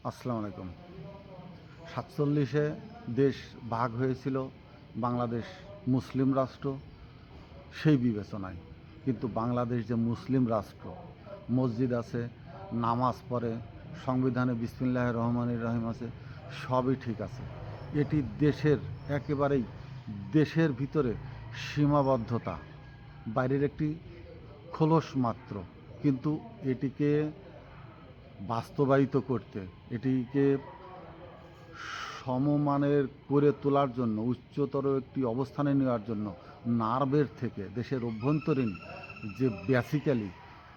আসসালামু আলাইকুম। 47-এ দেশ ভাগ হয়েছিল, বাংলাদেশ মুসলিম রাষ্ট্র সেই বিবেচনায়। কিন্তু বাংলাদেশ যে মুসলিম রাষ্ট্র, মসজিদ আছে, নামাজ পড়ে, সংবিধানে বিসমিল্লাহির রহমানির রহিম আছে, সবই ঠিক আছে। এটি দেশের একেবারেই দেশের ভিতরে সীমাবদ্ধতা, বাইরের একটি খোলস মাত্র। কিন্তু এটিকে বাস্তবায়িত করতে, এটিকে সমমানের করে তোলার জন্য, উচ্চতর একটি অবস্থানে নেওয়ার জন্য নার্ভের থেকে দেশের অভ্যন্তরীণ যে বেসিক্যালি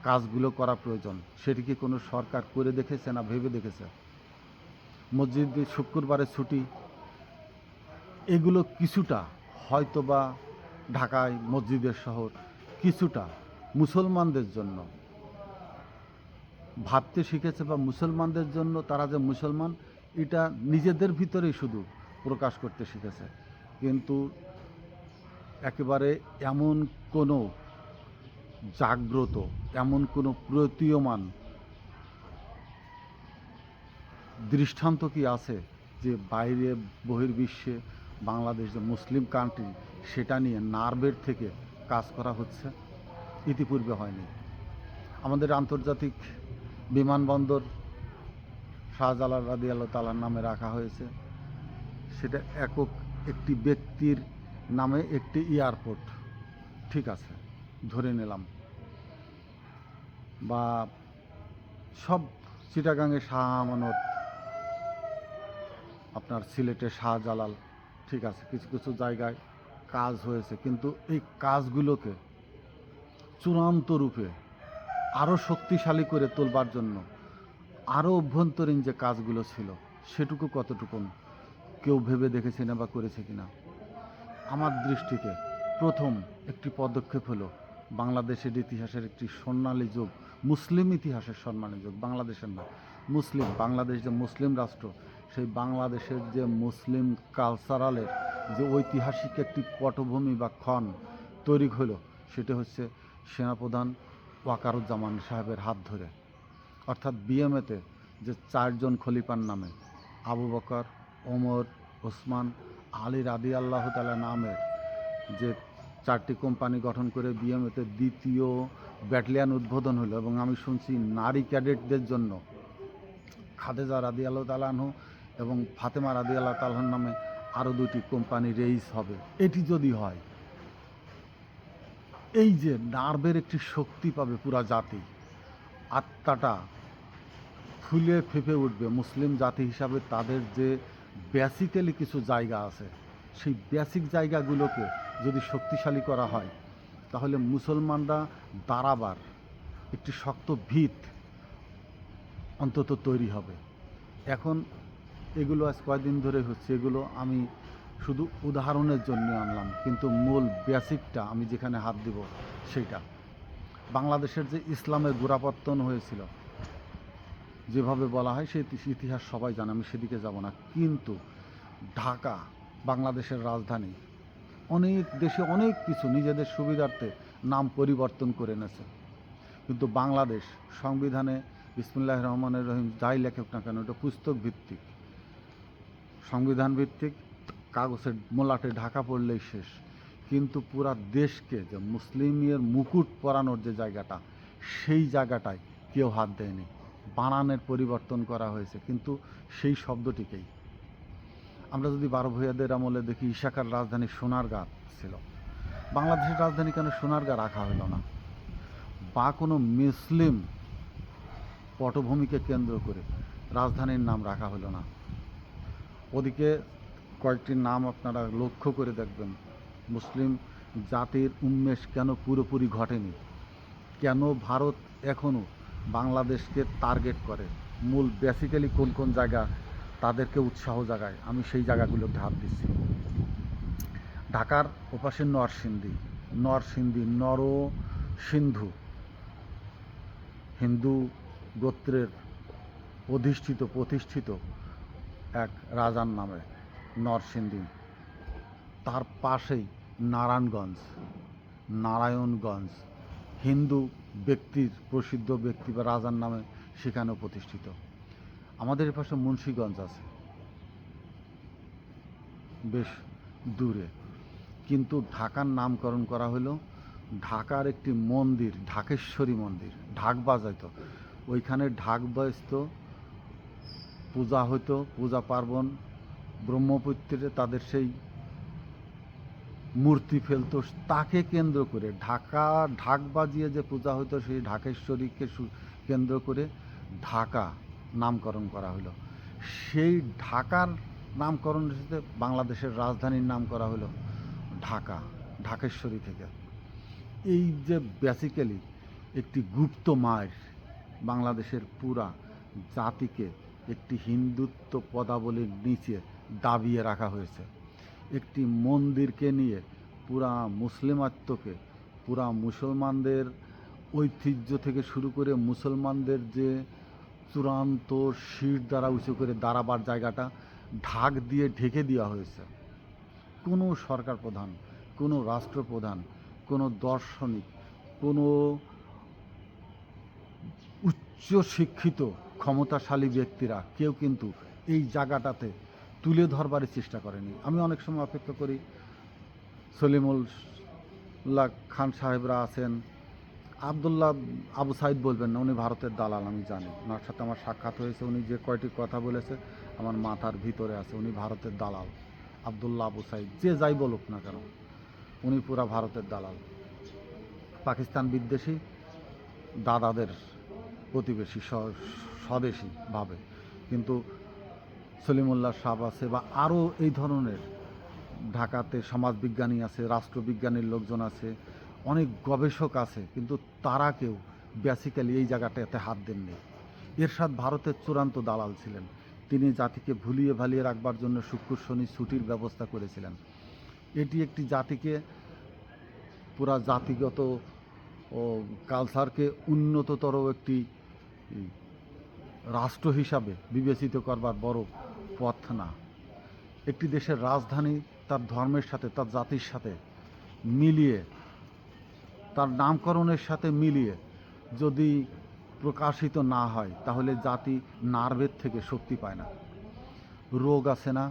কাজগুলো করা প্রয়োজন, সেটি কি কোনো সরকার করে দেখেছে না ভেবে দেখেছে? মসজিদে শুক্রবারে ছুটি, এগুলো কিছুটা হয়তোবা ঢাকায় মসজিদের শহর, কিছুটা মুসলমানদের জন্য ভাবতে শিখেছে, বা মুসলমানদের জন্য তারা যে মুসলমান এটা নিজেদের ভিতরেই শুধু প্রকাশ করতে শিখেছে। কিন্তু একেবারে এমন কোনো জাগ্রত, এমন কোনো প্রতীয়মান দৃষ্টান্ত কি আছে যে বাইরে বহির্বিশ্বে বাংলাদেশ যে মুসলিম কান্ট্রি সেটা নিয়ে নার্ভের থেকে কাজ করা হচ্ছে? ইতিপূর্বে হয়নি। আমাদের আন্তর্জাতিক বিমানবন্দর শাহজালাল রাদিয়াল্লাহু তাআলার নামে রাখা হয়েছে, সেটা একক একটি ব্যক্তির নামে একটি এয়ারপোর্ট, ঠিক আছে, ধরে নিলাম। বা সব চিটাগাংয়ে শাহ আমানত, আপনার সিলেটে শাহজালাল, ঠিক আছে, কিছু কিছু জায়গায় কাজ হয়েছে। কিন্তু এই কাজগুলোকে চূড়ান্ত রূপে আরও শক্তিশালী করে তোলবার জন্য আরও অভ্যন্তরীণ যে কাজগুলো ছিল সেটুকু কতটুকু কেউ ভেবে দেখেছে না বা করেছে কিনা? আমার দৃষ্টিতে প্রথম একটি পদক্ষেপ হলো বাংলাদেশের ইতিহাসের একটি স্বর্ণালী যুগ, মুসলিম ইতিহাসের স্বর্ণালী যুগ, বাংলাদেশের না, মুসলিম, বাংলাদেশ যে মুসলিম রাষ্ট্র, সেই বাংলাদেশের যে মুসলিম কালচারালের যে ঐতিহাসিক একটি পটভূমি বা ক্ষণ তৈরি হলো, সেটা হচ্ছে সেনাপ্রধান ওয়াকারুজ্জামান সাহেবের হাত ধরে। অর্থাৎ বিএমএতে যে চারজন খলিফার নামে আবু বকর, ওমর, ওসমান, আলী রাদিয়াল্লাহু তাআলা নামের যে চারটি কোম্পানি গঠন করে বিএমএতে দ্বিতীয় ব্যাটালিয়ন উদ্বোধন হলো, এবং আমি শুনছি নারী ক্যাডেটদের জন্য খাদেজা রাদিয়াল্লাহু তাআলা আনহু এবং ফাতেমা রাদিয়াল্লাহু তাআলার নামে আরও দুটি কোম্পানি রেইস হবে। এটি যদি হয়, এই যে নার্ভের একটি শক্তি পাবে পুরা জাতি, আত্মাটা ফুলে ফেঁপে উঠবে। মুসলিম জাতি হিসাবে তাদের যে বেসিক্যালি কিছু জায়গা আছে, সেই বেসিক জায়গাগুলোকে যদি শক্তিশালী করা হয়, তাহলে মুসলমানরা দাঁড়াবার একটি শক্ত ভিত অন্তত তৈরি হবে। এখন এগুলো আজ কয়দিন ধরে হচ্ছে, এগুলো আমি শুধু উদাহরণের জন্য আনলাম, কিন্তু মূল বেসিকটা আমি যেখানে হাত দিব সেইটা বাংলাদেশের যে ইসলামের গোড়াপত্তন হয়েছিল, যেভাবে বলা হয় সেই ইতিহাস সবাই জানে, আমি সেদিকে যাব না। কিন্তু ঢাকা বাংলাদেশের রাজধানী, অনেক দেশে অনেক কিছু নিজেদের সুবিধার্থে নাম পরিবর্তন করে এনেছে, কিন্তু বাংলাদেশ সংবিধানে বিসমিল্লাহির রহমানির রহিম যাই লেখক না কেন, এটা পুস্তক ভিত্তিক, সংবিধান ভিত্তিক, কাগজের মোলাটে ঢাকা পড়লেই শেষ। কিন্তু পুরা দেশকে যে মুসলিমের মুকুট পরানোর যে জায়গাটা, সেই জায়গাটায় কেউ হাত দেয়নি। বানানের পরিবর্তন করা হয়েছে, কিন্তু সেই শব্দটিকেই আমরা যদি বারো ভূঁইয়াদের আমলে দেখি, ইশাকার রাজধানী সোনারগাঁ ছিল, বাংলাদেশের রাজধানী কেন সোনারগাঁ রাখা হলো না? বা কোনো মুসলিম পটভূমিকে কেন্দ্র করে রাজধানীর নাম রাখা হলো না? ওদিকে কয়েকটি নাম আপনারা লক্ষ্য করে দেখবেন। মুসলিম জাতির উন্মেষ কেন পুরোপুরি ঘটেনি? কেন ভারত এখনও বাংলাদেশকে টার্গেট করে? মূল বেসিক্যালি কোন কোন জায়গা তাদেরকে উৎসাহ জাগায়, আমি সেই জায়গাগুলোতে হাত দিচ্ছি। ঢাকার ওপাশে নরসিংদী সিন্ধু হিন্দু গোত্রের প্রতিষ্ঠিত এক রাজার নামে নরসিংদী, তার পাশেই নারায়ণগঞ্জ হিন্দু ব্যক্তির, প্রসিদ্ধ ব্যক্তি বা রাজার নামে সেখানেও প্রতিষ্ঠিত। আমাদের পাশে মুন্সিগঞ্জ আছে, বেশ দূরে। কিন্তু ঢাকার নামকরণ করা হলো ঢাকার একটি মন্দির, ঢাকেশ্বরী মন্দির, ঢাক বাজাইতো, ওইখানে ঢাক বাজতো, পূজা হতো, পূজা পার্বণ, ব্রহ্মপুত্রে তাদের সেই মূর্তি ফেলতো, তাকে কেন্দ্র করে ঢাক বাজিয়ে যে পূজা হতো সেই ঢাকেশ্বরীকে কেন্দ্র করে ঢাকা নামকরণ করা হলো। সেই ঢাকার নামকরণের সাথে বাংলাদেশের রাজধানীর নাম করা হলো ঢাকা, ঢাকেশ্বরী থেকে। এই যে বেসিক্যালি একটি গুপ্ত মায়ের বাংলাদেশের পুরা জাতিকে একটি হিন্দুত্ব পদাবলীর নিচে দাবিয়ে রাখা হয়েছে। একটি মন্দিরকে নিয়ে পুরা মুসলিমাত্মকে, পুরা মুসলমানদের ঐতিহ্য থেকে শুরু করে মুসলমানদের যে চূড়ান্ত শির দ্বারা উঁচু করে দাঁড়াবার জায়গাটা ঢাক দিয়ে ঢেকে দেওয়া হয়েছে। কোনো সরকার প্রধান, কোনো রাষ্ট্রপ্রধান, কোনো দার্শনিক, কোনো উচ্চ শিক্ষিত ক্ষমতাশালী ব্যক্তিরা কেউ কিন্তু এই জায়গাটাতে তুলে ধরবারই চেষ্টা করেনি। আমি অনেক সময় অপেক্ষা করি, সলিমুল্লাহ খান সাহেবরা আছেন, আবদুল্লাহ আবু সাইদ বলবেন না, উনি ভারতের দালাল, আমি জানি, ওনার সাথে আমার সাক্ষাৎ হয়েছে, উনি যে কয়টি কথা বলেছে আমার মাথার ভিতরে আছে, উনি ভারতের দালাল। আবদুল্লাহ আবু সাইদ যে যাই বলুক না কেন, উনি পুরা ভারতের দালাল, পাকিস্তান বিদ্বেষী, দাদাদের প্রতিবেশী, স্বদেশী ভাবে। কিন্তু সলিমুল্লাহ সাহেব আছে বা আরও এই ধরনের ঢাকাতে সমাজবিজ্ঞানী আছে, রাষ্ট্রবিজ্ঞানীর লোকজন আছে, অনেক গবেষক আছে, কিন্তু তারা কেউ বেসিক্যালি এই জায়গাটাতে হাত দেননি। এরশাদ ভারতের চূড়ান্ত দালাল ছিলেন। তিনি জাতিকে ভুলিয়ে ভালিয়ে রাখবার জন্য শুক্র শনি ছুটির ব্যবস্থা করেছিলেন। এটি একটি জাতিকে পুরা জাতিগত ও কালচারকে উন্নততর একটি রাষ্ট্র হিসাবে বিবেচিত করবার বড় পথ না। একটি দেশের রাজধানী তার ধর্মের সাথে, তার জাতির সাথে মিলিয়ে, তার নামকরণের সাথে মিলিয়ে যদি প্রকাশিত না হয় তাহলে জাতি নার্ভের থেকে শক্তি পায় না। রোগ আছে না,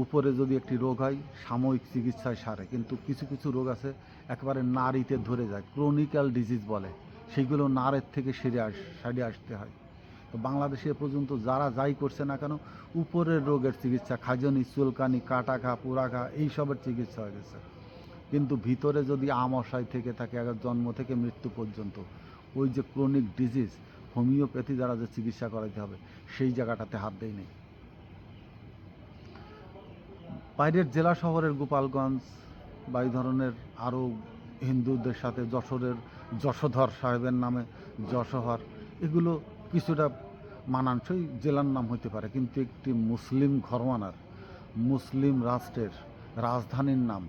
উপরে যদি একটি রোগ হয় সাময়িক চিকিৎসায় সারে, কিন্তু কিছু কিছু রোগ আছে একেবারে নাড়িতে ধরে যায়, ক্রনিক্যাল ডিজিজ বলে, সেইগুলো নাড়ের থেকে সারিয়ে আসতে হয়। তো বাংলাদেশে এ পর্যন্ত যারা যাই করছে না কেন, উপরের রোগের চিকিৎসা, খাজনি, চুলকানি, কাটা ঘা, পোড়া ঘা, এইসবের চিকিৎসা হয়ে গেছে। কিন্তু ভিতরে যদি আমাশয় থেকে থাকে একবার জন্ম থেকে মৃত্যু পর্যন্ত, ওই যে ক্রনিক ডিজিজ, হোমিওপ্যাথি দ্বারা যে চিকিৎসা করাতে হবে সেই জায়গাটাতে হাত দেয় নেই। বাইরের জেলা শহরের গোপালগঞ্জ বা এই ধরনের আরও হিন্দুদের সাথে যশোরের যশোধর সাহেবের নামে যশোহর, এগুলো কিছুটা মানানসই জেলার নাম হতে পারে, কিন্তু একটি মুসলিম ঘরওয়ানার মুসলিম রাষ্ট্রের রাজধানীর নাম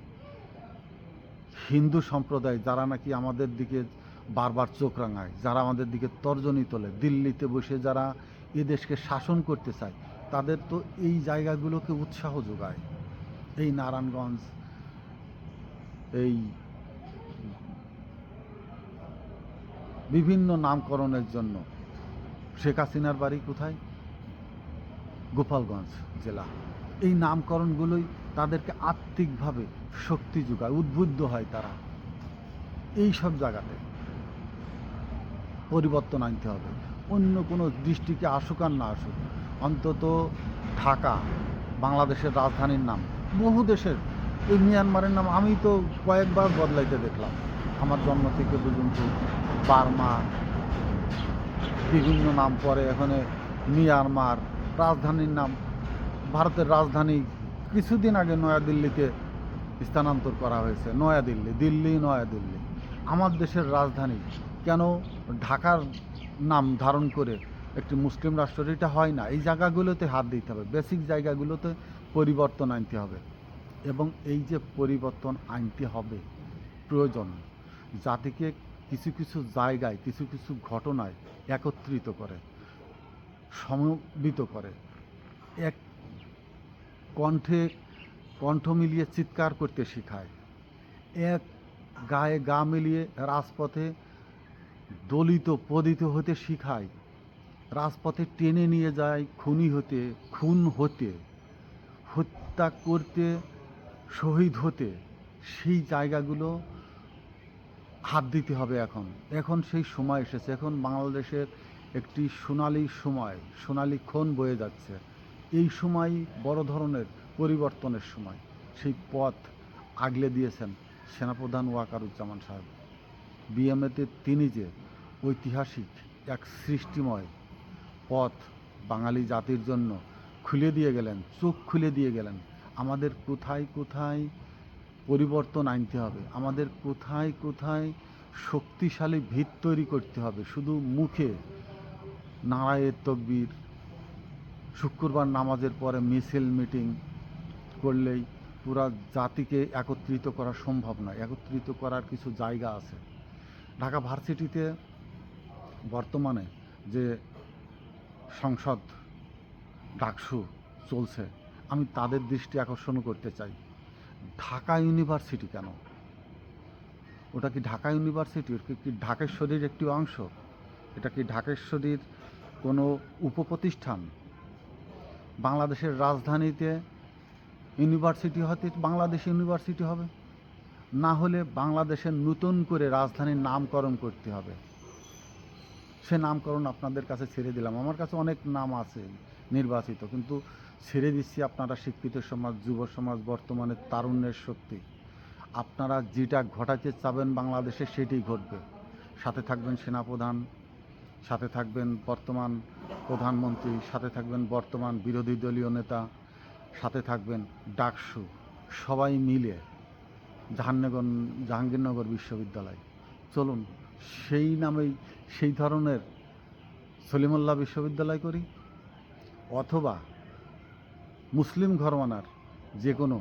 হিন্দু সম্প্রদায়, যারা নাকি আমাদের দিকে বারবার চোখ রাঙায়, যারা আমাদের দিকে তর্জনী তোলে, দিল্লিতে বসে যারা এ দেশকে শাসন করতে চায়, তাদের তো এই জায়গাগুলোকে উৎসাহ যোগায়। এই নারায়ণগঞ্জ, এই বিভিন্ন নামকরণের জন্য শেখ হাসিনার বাড়ি কোথায়? গোপালগঞ্জ জেলা। এই নামকরণগুলোই তাদেরকে আত্মিকভাবে শক্তি যোগায়, উদ্বুদ্ধ হয় তারা। এই সব জায়গাতে পরিবর্তন আনতে হবে। অন্য কোনো দৃষ্টিকে আসুক আর না আসুক, অন্তত ঢাকা বাংলাদেশের রাজধানীর নাম, বহু দেশের, এই মিয়ানমারের নাম আমি তো কয়েকবার বদলাইতে দেখলাম আমার জন্ম থেকে পর্যন্ত। বার্মা, বিভিন্ন নাম পরে এখানে মিয়ানমার, রাজধানীর নাম, ভারতের রাজধানী কিছুদিন আগে নয়াদিল্লিতে স্থানান্তর করা হয়েছে, নয়াদিল্লি, দিল্লি নয়াদিল্লি। আমার দেশের রাজধানী কেন ঢাকার নাম ধারণ করে একটি মুসলিম রাষ্ট্র? এটা হয় না। এই জায়গাগুলোতে হাত দিতে হবে, বেসিক জায়গাগুলোতে পরিবর্তন আনতে হবে। এবং এই যে পরিবর্তন আনতে হবে প্রয়োজন, জাতিকে কিছু কিছু জায়গায়, কিছু কিছু ঘটনায় একত্রিত করে, সমবেত করে, এক কণ্ঠে কণ্ঠ মিলিয়ে চিৎকার করতে শেখায়, এক গায়ে গা মিলিয়ে রাজপথে দলিত পদিত হতে শেখায়, রাজপথে টেনে নিয়ে যায় খুনি হতে, খুন হতে, হত্যা করতে, শহীদ হতে। সেই জায়গাগুলো হাত দিতে হবে এখন। এখন সেই সময় এসেছে। এখন বাংলাদেশের একটি সোনালী সময়, সোনালী ক্ষণ বয়ে যাচ্ছে। এই সময় বড় ধরনের পরিবর্তনের সময়। সেই পথ আগলে দিয়েছেন সেনাপ্রধান ওয়াকারুজ্জামান সাহেব। বিএমএতে তিনি যে ঐতিহাসিক এক সৃষ্টিময় পথ বাঙালি জাতির জন্য খুলে দিয়ে গেলেন, চোখ খুলে দিয়ে গেলেন। আমাদের কোথায় কোথায় পরিবর্তন আনতে হবে, আমাদের কোথায় কোথায় শক্তিশালী ভিত তৈরি করতে হবে। শুধু মুখে নারায়ে তকবীর, শুক্রবার নামাজের পরে মিছিল মিটিং করলেই পুরা জাতিকে একত্রিত করা সম্ভব নয়। একত্রিত করার কিছু জায়গা আছে। ঢাকা ভার্সিটিতে বর্তমানে যে সংসদ ডাকসু চলছে, আমি তাদের দৃষ্টি আকর্ষণ করতে চাই। ঢাকা ইউনিভার্সিটি কেন? ওটা কি ঢাকা ইউনিভার্সিটি? ওটা কি ঢাকেশ্বরীর একটি অংশ? এটা কি ঢাকেশ্বরীর কোনো উপপ্রতিষ্ঠান? বাংলাদেশের রাজধানীতে ইউনিভার্সিটি হতে বাংলাদেশ ইউনিভার্সিটি হবে, না হলে বাংলাদেশের নতুন করে রাজধানীর নামকরণ করতে হবে। সে নামকরণ আপনাদের কাছে ছেড়ে দিলাম। আমার কাছে অনেক নাম আছে নির্বাচিত, কিন্তু ছেড়ে দিচ্ছি। আপনারা শিক্ষিত সমাজ, যুব সমাজ, বর্তমানে তারুণ্যের শক্তি, আপনারা যেটা ঘটাতে চাবেন বাংলাদেশে সেটাই ঘটবে। সাথে থাকবেন সেনাপ্রধান, সাথে থাকবেন বর্তমান প্রধানমন্ত্রী, সাথে থাকবেন বর্তমান বিরোধী দলীয় নেতা, সাথে থাকবেন ডাকসু। সবাই মিলে জাহাঙ্গীরনগর বিশ্ববিদ্যালয়, চলুন সেই নামেই সেই ধরনের সলিমুল্লাহ বিশ্ববিদ্যালয় করি, অথবা মুসলিম ঘরওয়ানার যে কোনো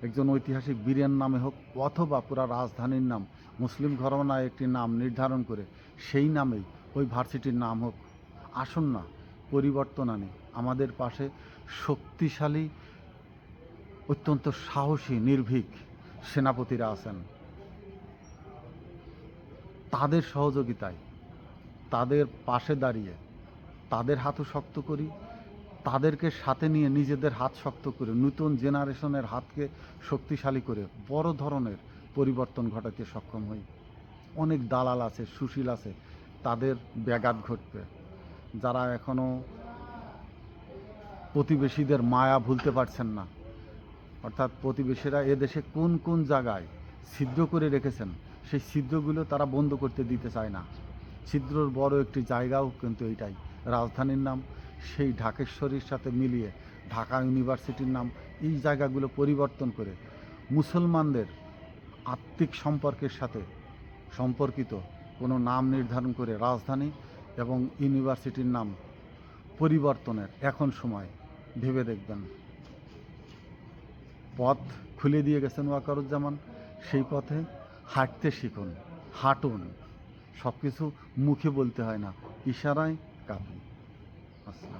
একজন ঐতিহাসিক বীরের নামে হোক, অথবা পুরা রাজধানীর নাম মুসলিম ঘরওয়ানায় একটি নাম নির্ধারণ করে সেই নামেই ওই ভার্সিটির নাম হোক। আসুন না, পরিবর্তন আনি। আমাদের পাশে শক্তিশালী, অত্যন্ত সাহসী, নির্ভীক সেনাপতিরা আছেন। তাদের সহযোগিতায়, তাদের পাশে দাঁড়িয়ে তাদের হাতও শক্ত করি, তাদেরকে সাথে নিয়ে নিজেদের হাত শক্ত করে নতুন জেনারেশনের হাতকে শক্তিশালী করে বড় ধরনের পরিবর্তন ঘটাতে সক্ষম হই। অনেক দালাল আছে, সুশীল আছে, তাদের ব্যাঘাত ঘটবে। যারা এখনও প্রতিবেশীদের মায়া ভুলতে পারছেন না, অর্থাৎ প্রতিবেশীরা এদেশে কোন কোন জায়গায় ছিদ্র করে রেখেছেন, সেই ছিদ্রগুলো তারা বন্ধ করতে দিতে চায় না। ছিদ্রর বড় একটি জায়গাও কিন্তু এইটাই, রাজধানীর নাম সেই ঢাকেশ্বরীর সাথে মিলিয়ে ঢাকা ইউনিভার্সিটির নাম। এই জায়গাগুলো পরিবর্তন করে মুসলমানদের আত্মিক সম্পর্কের সাথে সম্পর্কিত কোনো নাম নির্ধারণ করে রাজধানী এবং ইউনিভার্সিটির নাম পরিবর্তনের এখন সময়। ভেবে দেখবেন। পথ খুলে দিয়ে গেছেন ওয়াকারুজ্জামান, সেই পথে হাঁটতে শিখুন, হাঁটুন। সব কিছু মুখে বলতে হয় না, ইশারায় কাঁপুন। আসসালাম।